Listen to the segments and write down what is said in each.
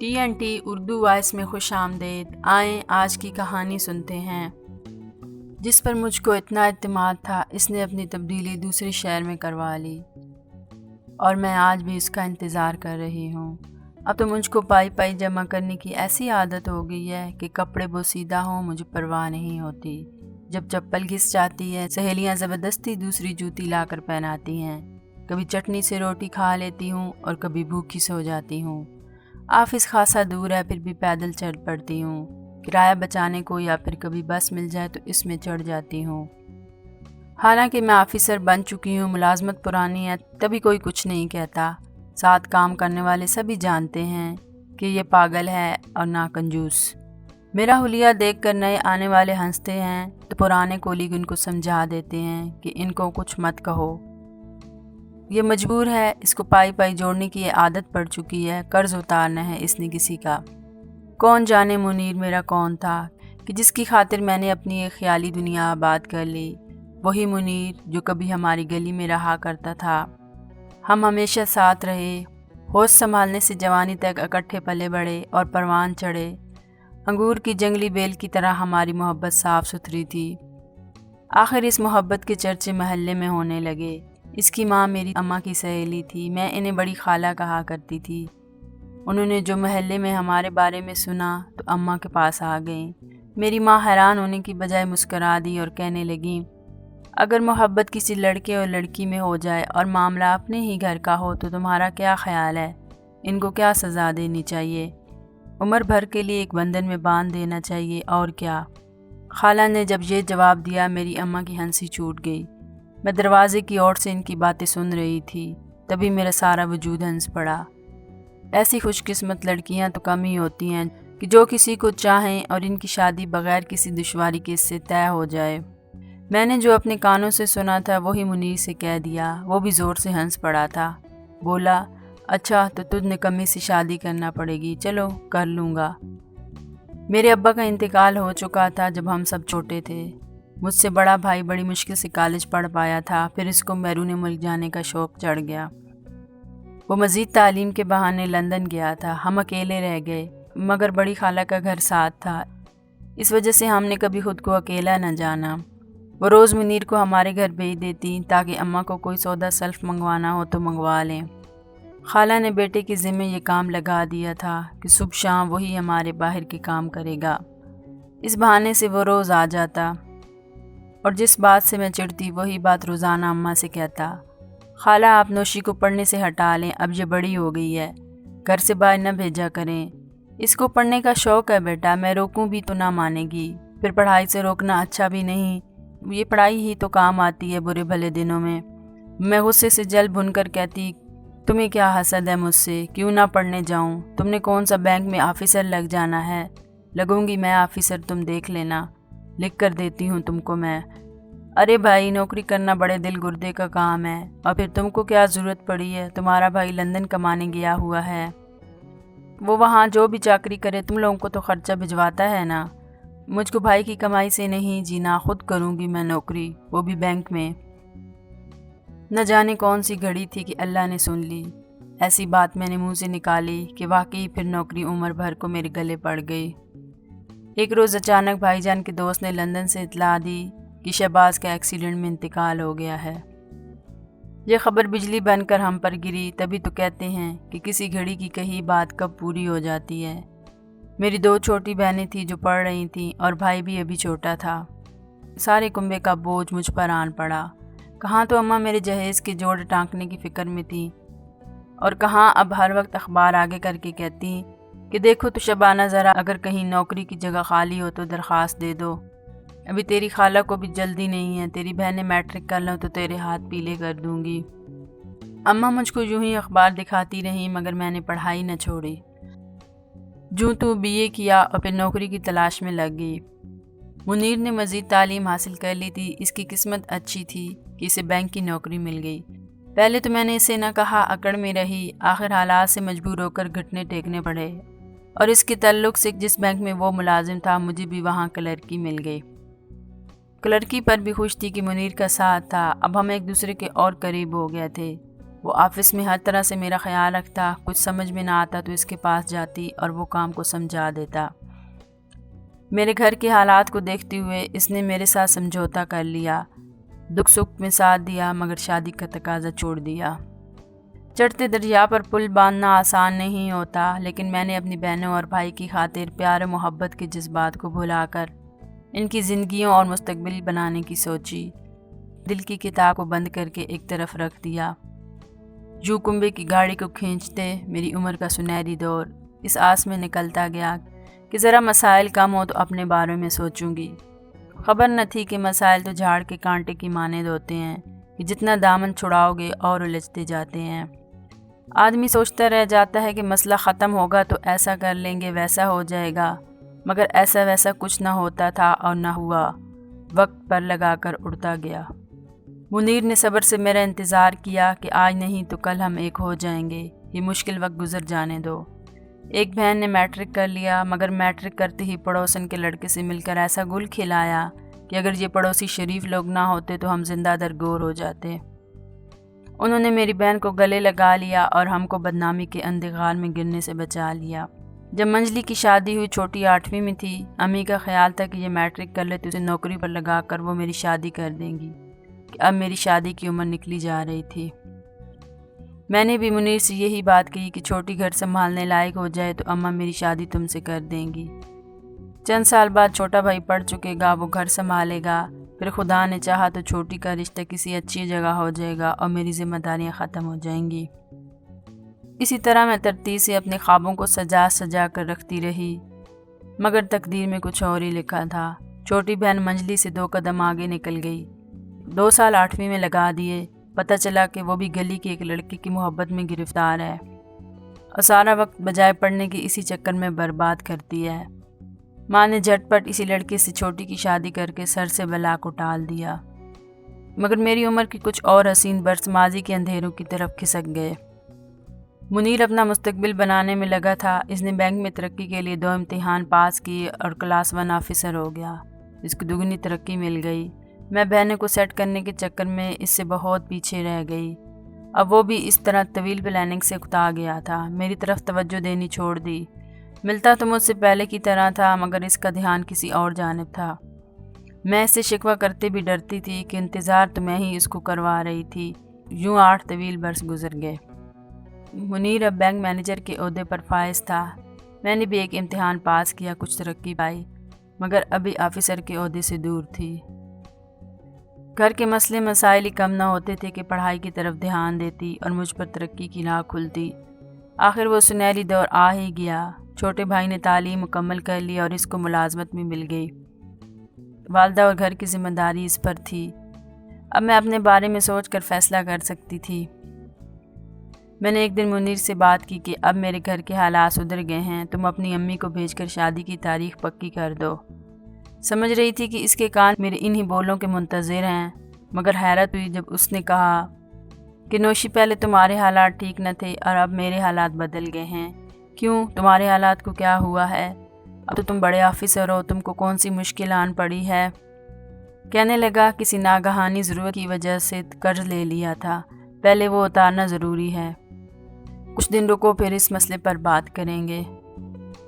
TNT Urdu voice میں خوش آمدید۔ آئیں آج کی کہانی سنتے ہیں۔ جس پر مجھ کو اتنا اعتماد تھا، اس نے اپنی تبدیلی دوسرے شہر میں کروا لی اور میں آج بھی اس کا انتظار کر رہی ہوں۔ اب تو مجھ کو پائی پائی جمع کرنے کی ایسی عادت ہو گئی ہے کہ کپڑے بوسیدہ ہوں مجھے پرواہ نہیں ہوتی۔ جب چپل گھس جاتی ہے، سہیلیاں زبردستی دوسری جوتی لا کر پہناتی ہیں۔ کبھی چٹنی سے روٹی کھا لیتی ہوں اور کبھی بھوکی سو جاتی ہوں۔ آفس خاصا دور ہے، پھر بھی پیدل چل پڑتی ہوں۔ کرایہ بچانے کو یا پھر کبھی بس مل جائے تو اس میں چڑھ جاتی ہوں۔ حالانکہ میں آفیسر بن چکی ہوں، ملازمت پرانی ہے، تبھی کوئی کچھ نہیں کہتا۔ ساتھ کام کرنے والے سبھی جانتے ہیں کہ یہ پاگل ہے اور ناکنجوس۔ میرا حلیہ دیکھ کر نئے آنے والے ہنستے ہیں تو پرانے کولیگ ان کو سمجھا دیتے ہیں کہ ان کو کچھ مت کہو۔ یہ مجبور ہے، اس کو پائی پائی جوڑنے کی یہ عادت پڑ چکی ہے، قرض اتارنا ہے اس نے کسی کا۔ کون جانے منیر میرا کون تھا کہ جس کی خاطر میں نے اپنی ایک خیالی دنیا آباد کر لی۔ وہی منیر جو کبھی ہماری گلی میں رہا کرتا تھا۔ ہم ہمیشہ ساتھ رہے، ہوش سنبھالنے سے جوانی تک اکٹھے پلے بڑھے اور پروان چڑھے۔ انگور کی جنگلی بیل کی طرح ہماری محبت صاف ستھری تھی۔ آخر اس محبت کے چرچے محلے میں ہونے لگے۔ اس کی ماں میری اماں کی سہیلی تھی، میں انہیں بڑی خالہ کہا کرتی تھی۔ انہوں نے جو محلے میں ہمارے بارے میں سنا تو اماں کے پاس آ گئیں۔ میری ماں حیران ہونے کی بجائے مسکرا دی اور کہنے لگیں، اگر محبت کسی لڑکے اور لڑکی میں ہو جائے اور معاملہ اپنے ہی گھر کا ہو تو تمہارا کیا خیال ہے؟ ان کو کیا سزا دینی چاہیے؟ عمر بھر کے لیے ایک بندھن میں باندھ دینا چاہیے اور کیا؟ خالہ نے جب یہ جواب دیا میری اماں کی ہنسی چھوٹ گئی۔ میں دروازے کی اوٹ سے ان کی باتیں سن رہی تھی، تبھی میرا سارا وجود ہنس پڑا۔ ایسی خوش قسمت لڑکیاں تو کم ہی ہوتی ہیں کہ جو کسی کو چاہیں اور ان کی شادی بغیر کسی دشواری کے اس سے طے ہو جائے۔ میں نے جو اپنے کانوں سے سنا تھا وہی منیر سے کہہ دیا۔ وہ بھی زور سے ہنس پڑا تھا۔ بولا، اچھا تو تجھ نکمی سے شادی کرنا پڑے گی، چلو کر لوں گا۔ میرے ابا کا انتقال ہو چکا تھا جب ہم سب چھوٹے تھے۔ مجھ سے بڑا بھائی بڑی مشکل سے کالج پڑھ پایا تھا، پھر اس کو بیرون ملک جانے کا شوق چڑھ گیا۔ وہ مزید تعلیم کے بہانے لندن گیا تھا، ہم اکیلے رہ گئے، مگر بڑی خالہ کا گھر ساتھ تھا، اس وجہ سے ہم نے کبھی خود کو اکیلا نہ جانا۔ وہ روز منیر کو ہمارے گھر بھیج دیتی تاکہ اماں کو کوئی سودا سلف منگوانا ہو تو منگوا لیں۔ خالہ نے بیٹے کے ذمہ یہ کام لگا دیا تھا کہ صبح شام وہی ہمارے باہر کے کام کرے گا۔ اس بہانے سے وہ روز آ جاتا اور جس بات سے میں چڑھتی وہی بات روزانہ اماں سے کہتا، خالہ آپ نوشی کو پڑھنے سے ہٹا لیں، اب یہ بڑی ہو گئی ہے، گھر سے باہر نہ بھیجا کریں۔ اس کو پڑھنے کا شوق ہے بیٹا، میں روکوں بھی تو نہ مانے گی، پھر پڑھائی سے روکنا اچھا بھی نہیں، یہ پڑھائی ہی تو کام آتی ہے برے بھلے دنوں میں۔ میں غصے سے جل بھن کر کہتی، تمہیں کیا حسد ہے مجھ سے، کیوں نہ پڑھنے جاؤں؟ تم نے کون سا بینک میں آفیسر لگ جانا ہے؟ لگوں گی میں آفیسر، تم دیکھ لینا، لکھ کر دیتی ہوں تم کو میں۔ ارے بھائی، نوکری کرنا بڑے دل گردے کا کام ہے، اور پھر تم کو کیا ضرورت پڑی ہے؟ تمہارا بھائی لندن کمانے گیا ہوا ہے، وہ وہاں جو بھی چاکری کرے تم لوگوں کو تو خرچہ بھجواتا ہے نا۔ مجھ کو بھائی کی کمائی سے نہیں جینا، خود کروں گی میں نوکری، وہ بھی بینک میں۔ نہ جانے کون سی گھڑی تھی کہ اللہ نے سن لی۔ ایسی بات میں نے منہ سے نکالی کہ واقعی پھر نوکری عمر بھر کو میرے گلے پڑ گئی۔ ایک روز اچانک بھائی جان کے دوست نے لندن سے اطلاع دی کہ شہباز کا ایکسیڈنٹ میں انتقال ہو گیا ہے۔ یہ خبر بجلی بن کر ہم پر گری، تبھی تو کہتے ہیں کہ کسی گھڑی کی کہی بات کب پوری ہو جاتی ہے۔ میری 2 چھوٹی بہنیں تھیں جو پڑھ رہی تھیں اور بھائی بھی ابھی چھوٹا تھا۔ سارے کنبے کا بوجھ مجھ پر آن پڑا۔ کہاں تو اماں میرے جہیز کے جوڑ ٹانکنے کی فکر میں تھی اور کہاں اب ہر وقت اخبار آگے کر کے کہتی کہ دیکھو تو شبانہ ذرا اگر کہیں نوکری کی جگہ خالی ہو تو درخواست دے دو، ابھی تیری خالہ کو بھی جلدی نہیں ہے، تیری بہنیں میٹرک کر لوں تو تیرے ہاتھ پیلے کر دوں گی۔ اماں مجھ کو یوں ہی اخبار دکھاتی رہیں مگر میں نے پڑھائی نہ چھوڑی۔ جوں تو BA کیا اور پھر نوکری کی تلاش میں لگ گئی۔ منیر نے مزید تعلیم حاصل کر لی تھی، اس کی قسمت اچھی تھی کہ اسے بینک کی نوکری مل گئی۔ پہلے تو میں نے اسے نہ کہا، اکڑ میں رہی، آخر حالات سے مجبور ہو کر گھٹنے ٹیکنے پڑے اور اس کے تعلق سے جس بینک میں وہ ملازم تھا مجھے بھی وہاں کلرکی مل گئی۔ کلرکی پر بھی خوش تھی کہ منیر کا ساتھ تھا، اب ہم ایک دوسرے کے اور قریب ہو گئے تھے۔ وہ آفس میں ہر طرح سے میرا خیال رکھتا، کچھ سمجھ میں نہ آتا تو اس کے پاس جاتی اور وہ کام کو سمجھا دیتا۔ میرے گھر کے حالات کو دیکھتے ہوئے اس نے میرے ساتھ سمجھوتا کر لیا، دکھ سکھ میں ساتھ دیا، مگر شادی کا تقاضا چھوڑ دیا۔ چڑھتے دریا پر پل باندھنا آسان نہیں ہوتا، لیکن میں نے اپنی بہنوں اور بھائی کی خاطر پیار و محبت کے جذبات کو بھلا کر ان کی زندگیوں اور مستقبل بنانے کی سوچی۔ دل کی کتاب کو بند کر کے ایک طرف رکھ دیا۔ یوں کنبے کی گاڑی کو کھینچتے میری عمر کا سنہری دور اس آس میں نکلتا گیا کہ ذرا مسائل کم ہو تو اپنے بارے میں سوچوں گی۔ خبر نہ تھی کہ مسائل تو جھاڑ کے کانٹے کی مانند ہوتے ہیں کہ جتنا دامن چھڑاؤ گے اور الجھتے جاتے ہیں۔ آدمی سوچتا رہ جاتا ہے کہ مسئلہ ختم ہوگا تو ایسا کر لیں گے، ویسا ہو جائے گا، مگر ایسا ویسا کچھ نہ ہوتا تھا اور نہ ہوا، وقت پر لگا کر اڑتا گیا۔ منیر نے صبر سے میرا انتظار کیا کہ آج نہیں تو کل ہم ایک ہو جائیں گے، یہ مشکل وقت گزر جانے دو۔ ایک بہن نے میٹرک کر لیا، مگر میٹرک کرتے ہی پڑوسن کے لڑکے سے مل کر ایسا گل کھلایا کہ اگر یہ پڑوسی شریف لوگ نہ ہوتے تو ہم زندہ درگور ہو جاتے۔ انہوں نے میری بہن کو گلے لگا لیا اور ہم کو بدنامی کے اندھیغال میں گرنے سے بچا لیا۔ جب منجلی کی شادی ہوئی، چھوٹی 8ویں میں تھی، امی کا خیال تھا کہ یہ میٹرک کر لے تو اسے نوکری پر لگا کر وہ میری شادی کر دیں گی، کہ اب میری شادی کی عمر نکلی جا رہی تھی۔ میں نے بھی منیر سے یہی بات کہی کہ چھوٹی گھر سنبھالنے لائق ہو جائے تو اماں میری شادی تم سے کر دیں گی۔ چند سال بعد چھوٹا بھائی پڑھ چکے گا، وہ گھر سنبھالے گا، پھر خدا نے چاہا تو چھوٹی کا رشتہ کسی اچھی جگہ ہو جائے گا اور میری ذمہ داریاں ختم ہو جائیں گی۔ اسی طرح میں ترتیب سے اپنے خوابوں کو سجا سجا کر رکھتی رہی، مگر تقدیر میں کچھ اور ہی لکھا تھا۔ چھوٹی بہن منجلی سے 2 قدم آگے نکل گئی۔ 2 سال 8ویں میں لگا دیے، پتہ چلا کہ وہ بھی گلی کے ایک لڑکے کی محبت میں گرفتار ہے اور سارا وقت بجائے پڑھنے کے اسی چکر میں برباد کرتی ہے۔ ماں نے جھٹ پٹ اسی لڑکے سے چھوٹی کی شادی کر کے سر سے بلا کو ٹال دیا، مگر میری عمر کے کچھ اور حسین برس ماضی کے اندھیروں کی طرف کھسک گئے۔ منیر اپنا مستقبل بنانے میں لگا تھا۔ اس نے بینک میں ترقی کے لیے 2 امتحان پاس کیے اور کلاس 1 آفیسر ہو گیا، اس کو دگنی ترقی مل گئی۔ میں بہنوں کو سیٹ کرنے کے چکر میں اس سے بہت پیچھے رہ گئی۔ اب وہ بھی اس طرح طویل پلاننگ سے اکتا گیا تھا، میری طرف توجہ دینی چھوڑ دی۔ ملتا تو مجھ سے پہلے کی طرح تھا، مگر اس کا دھیان کسی اور جانب تھا۔ میں اس سے شکوہ کرتے بھی ڈرتی تھی کہ انتظار تو میں ہی اس کو کروا رہی تھی۔ یوں 8 طویل برس گزر گئے۔ منیر اب بینک مینیجر کے عہدے پر فائز تھا۔ میں نے بھی ایک امتحان پاس کیا، کچھ ترقی پائی، مگر ابھی آفیسر کے عہدے سے دور تھی۔ گھر کے مسئلے مسائل ہی کم نہ ہوتے تھے کہ پڑھائی کی طرف دھیان دیتی اور مجھ پر ترقی کی راہ کھلتی۔ آخر وہ سنہری دور آ ہی گیا۔ چھوٹے بھائی نے تعلیم مکمل کر لی اور اس کو ملازمت بھی مل گئی۔ والدہ اور گھر کی ذمہ داری اس پر تھی۔ اب میں اپنے بارے میں سوچ کر فیصلہ کر سکتی تھی۔ میں نے ایک دن منیر سے بات کی کہ اب میرے گھر کے حالات سدھر گئے ہیں، تم اپنی امی کو بھیج کر شادی کی تاریخ پکی کر دو۔ سمجھ رہی تھی کہ اس کے کان میرے انہی بولوں کے منتظر ہیں، مگر حیرت ہوئی جب اس نے کہا کہ نوشی پہلے تمہارے حالات ٹھیک نہ تھے اور اب میرے حالات بدل گئے ہیں۔ کیوں؟ تمہارے حالات کو کیا ہوا ہے؟ اب تو تم بڑے آفیسر ہو، تم کو کون سی مشکل آن پڑی ہے؟ کہنے لگا کسی ناگہانی ضرورت کی وجہ سے قرض لے لیا تھا، پہلے وہ اتارنا ضروری ہے۔ کچھ دن رکو، پھر اس مسئلے پر بات کریں گے۔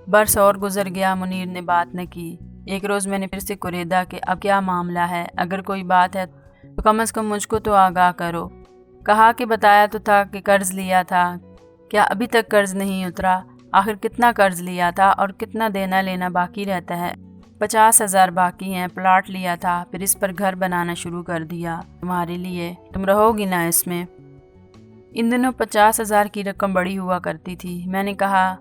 برس اور گزر گیا، منیر نے بات نہ کی۔ ایک روز میں نے پھر سے کوریدا کہ اب کیا معاملہ ہے، اگر کوئی بات ہے تو کم از کم مجھ کو تو آگاہ کرو۔ کہا کہ بتایا تو تھا کہ قرض لیا تھا، کیا ابھی تک قرض نہیں اترا؟ آخر کتنا قرض لیا تھا اور کتنا دینا لینا باقی رہتا ہے؟ 50,000 باقی ہیں، پلاٹ لیا تھا، پھر اس پر گھر بنانا شروع کر دیا تمہارے لیے، تم رہو گی نا اس میں؟ ان دنوں 50,000 کی رقم بڑی ہوا کرتی تھی۔ میں نے کہا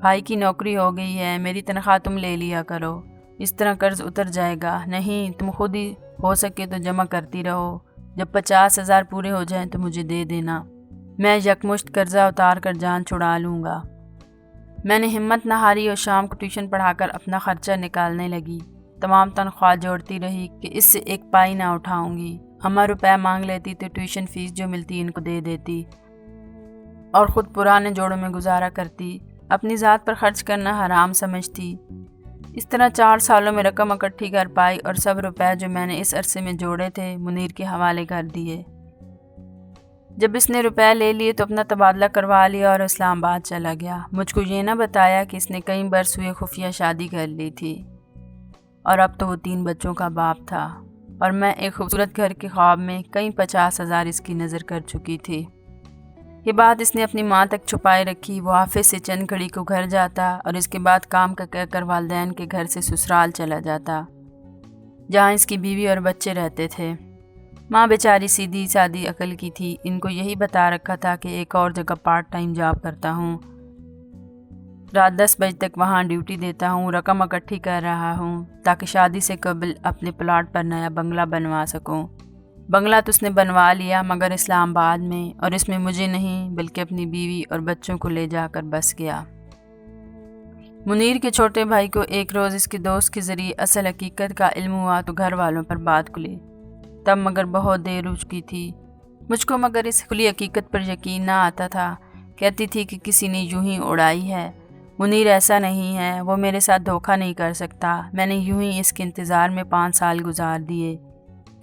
بھائی کی نوکری ہو گئی ہے، میری تنخواہ تم لے لیا کرو، اس طرح قرض اتر جائے گا۔ نہیں، تم خود ہی ہو سکے تو جمع کرتی رہو، جب 50,000 پورے ہو جائیں تو مجھے دے دینا، میں یکمشت قرضہ اتار کر جان چھڑا لوں گا۔ میں نے ہمت نہ ہاری اور شام کو ٹیوشن پڑھا کر اپنا خرچہ نکالنے لگی۔ تمام تنخواہ جوڑتی رہی کہ اس سے ایک پائی نہ اٹھاؤں گی۔ اماں روپے مانگ لیتی تو ٹیوشن فیس جو ملتی ان کو دے دیتی اور خود پرانے جوڑوں میں گزارا کرتی، اپنی ذات پر خرچ کرنا حرام سمجھتی۔ اس طرح 4 سالوں میں رقم اکٹھی کر پائی اور سب روپے جو میں نے اس عرصے میں جوڑے تھے منیر کے حوالے کر دیے۔ جب اس نے روپے لے لیے تو اپنا تبادلہ کروا لیا اور اسلام آباد چلا گیا۔ مجھ کو یہ نہ بتایا کہ اس نے کئی برس ہوئے خفیہ شادی کر لی تھی اور اب تو وہ 3 بچوں کا باپ تھا، اور میں ایک خوبصورت گھر کے خواب میں کئی 50,000 اس کی نظر کر چکی تھی۔ یہ بات اس نے اپنی ماں تک چھپائے رکھی۔ وہ آفس سے چند گھڑی کو گھر جاتا اور اس کے بعد کام کا کہہ کر والدین کے گھر سے سسرال چلا جاتا، جہاں اس کی بیوی اور بچے رہتے تھے۔ ماں بیچاری سیدھی سادی عقل کی تھی، ان کو یہی بتا رکھا تھا کہ ایک اور جگہ پارٹ ٹائم جاب کرتا ہوں، رات 10 بجے تک وہاں ڈیوٹی دیتا ہوں، رقم اکٹھی کر رہا ہوں تاکہ شادی سے قبل اپنے پلاٹ پر نیا بنگلہ بنوا سکوں۔ بنگلہ تو اس نے بنوا لیا مگر اسلام آباد میں، اور اس میں مجھے نہیں بلکہ اپنی بیوی اور بچوں کو لے جا کر بس گیا۔ منیر کے چھوٹے بھائی کو ایک روز اس کے دوست کے ذریعے اصل حقیقت کا علم ہوا تو گھر والوں پر بات کھلی، تب مگر بہت دیر ہو چکی تھی۔ مجھ کو مگر اس کھلی حقیقت پر یقین نہ آتا تھا۔ کہتی تھی کہ کسی نے یوں ہی اڑائی ہے، منیر ایسا نہیں ہے، وہ میرے ساتھ دھوکہ نہیں کر سکتا۔ میں نے یوں ہی اس کے انتظار میں 5 سال گزار دیے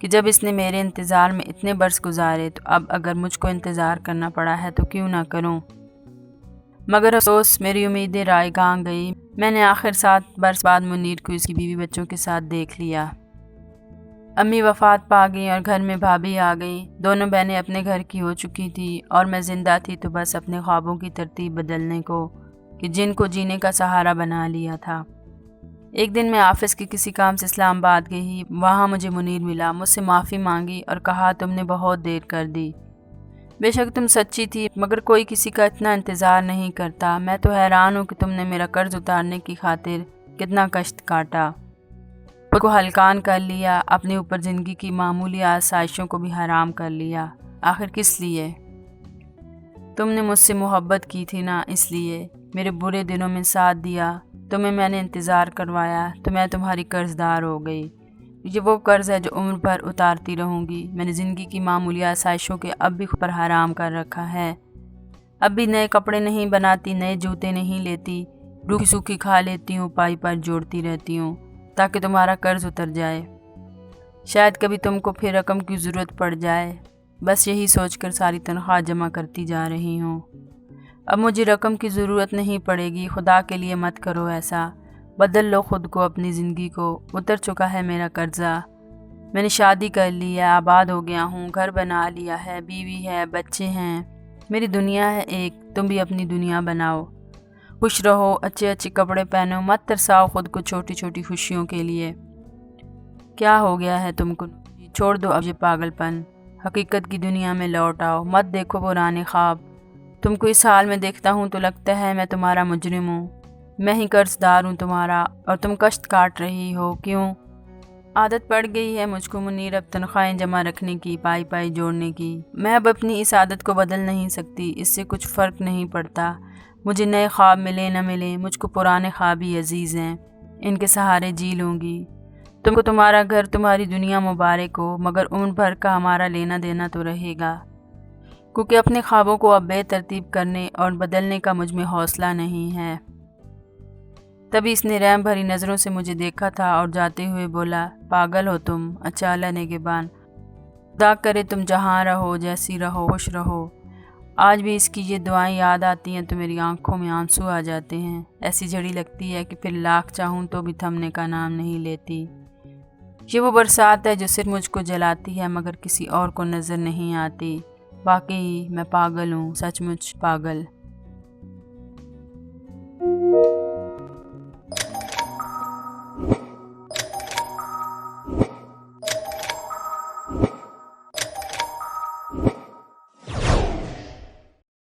کہ جب اس نے میرے انتظار میں اتنے برس گزارے تو اب اگر مجھ کو انتظار کرنا پڑا ہے تو کیوں نہ کروں۔ مگر افسوس میری امیدیں رائے گاں گئی۔ میں نے آخر 7 برس بعد منیر کو اس کی بیوی بچوں کے ساتھ دیکھ لیا۔ امی وفات پا گئیں اور گھر میں بھابھی آ گئی۔ دونوں بہنیں اپنے گھر کی ہو چکی تھی اور میں زندہ تھی تو بس اپنے خوابوں کی ترتیب بدلنے کو کہ جن کو جینے کا سہارا بنا لیا تھا۔ ایک دن میں آفس کے کسی کام سے اسلام آباد گئی، وہاں مجھے منیر ملا، مجھ سے معافی مانگی اور کہا تم نے بہت دیر کر دی۔ بے شک تم سچی تھی مگر کوئی کسی کا اتنا انتظار نہیں کرتا۔ میں تو حیران ہوں کہ تم نے میرا قرض اتارنے کی خاطر کتنا کشٹ کاٹا، خود کو ہلکان کر لیا، اپنے اوپر زندگی کی معمولی آسائشوں کو بھی حرام کر لیا۔ آخر کس لیے؟ تم نے مجھ سے محبت کی تھی نا، اس لیے میرے برے دنوں میں ساتھ دیا، تمہیں میں نے انتظار کروایا تو میں تمہاری قرض دار ہو گئی۔ یہ وہ قرض ہے جو عمر پر اتارتی رہوں گی۔ میں نے زندگی کی معمولی آسائشوں کے اب بھی پر حرام کر رکھا ہے۔ اب بھی نئے کپڑے نہیں بناتی، نئے جوتے نہیں لیتی، روکھی سوکھی کھا لیتی ہوں، پائی پر جوڑتی رہتی ہوں تاکہ تمہارا قرض اتر جائے۔ شاید کبھی تم کو پھر رقم کی ضرورت پڑ جائے، بس یہی سوچ کر ساری تنخواہ جمع کرتی جا رہی ہوں۔ اب مجھے رقم کی ضرورت نہیں پڑے گی، خدا کے لیے مت کرو ایسا، بدل لو خود کو، اپنی زندگی کو، اتر چکا ہے میرا قرضہ۔ میں نے شادی کر لی ہے، آباد ہو گیا ہوں، گھر بنا لیا ہے، بیوی ہے، بچے ہیں، میری دنیا ہے ایک، تم بھی اپنی دنیا بناؤ، خوش رہو، اچھے اچھے کپڑے پہنو، مت ترساؤ خود کو چھوٹی چھوٹی خوشیوں کے لیے۔ کیا ہو گیا ہے تم کو؟ چھوڑ دو اب یہ پاگل پن، حقیقت کی دنیا میں لوٹ آؤ، مت دیکھو پرانے خواب۔ تم کو اس حال میں دیکھتا ہوں تو لگتا ہے میں تمہارا مجرم ہوں، میں ہی قرض دار ہوں تمہارا، اور تم کشت کاٹ رہی ہو۔ کیوں؟ عادت پڑ گئی ہے مجھ کو منیر اب تنخواہیں جمع رکھنے کی، پائی پائی جوڑنے کی۔ میں اب اپنی اس عادت کو بدل نہیں سکتی، اس سے کچھ فرق نہیں پڑتا، مجھے نئے خواب ملے نہ ملے، مجھ کو پرانے خواب ہی عزیز ہیں، ان کے سہارے جی لوں گی۔ تم کو تمہارا گھر، تمہاری دنیا مبارک ہو، مگر عمر بھر کا ہمارا لینا دینا تو رہے گا، کیونکہ اپنے خوابوں کو اب بے ترتیب کرنے اور بدلنے کا مجھ میں حوصلہ نہیں ہے۔ تبھی اس نے رحم بھری نظروں سے مجھے دیکھا تھا اور جاتے ہوئے بولا، پاگل ہو تم، اچھا اللہ نگہبان، خدا کرے تم جہاں رہو، جیسی رہو، خوش رہو۔ آج بھی اس کی یہ دعائیں یاد آتی ہیں تو میری آنکھوں میں آنسو آ جاتے ہیں، ایسی جھڑی لگتی ہے کہ پھر لاکھ چاہوں تو بھی تھمنے کا نام نہیں لیتی۔ یہ وہ برسات ہے جو صرف مجھ کو جلاتی ہے مگر کسی اور کو نظر نہیں آتی۔ واقعی میں پاگل ہوں، سچ مچ پاگل۔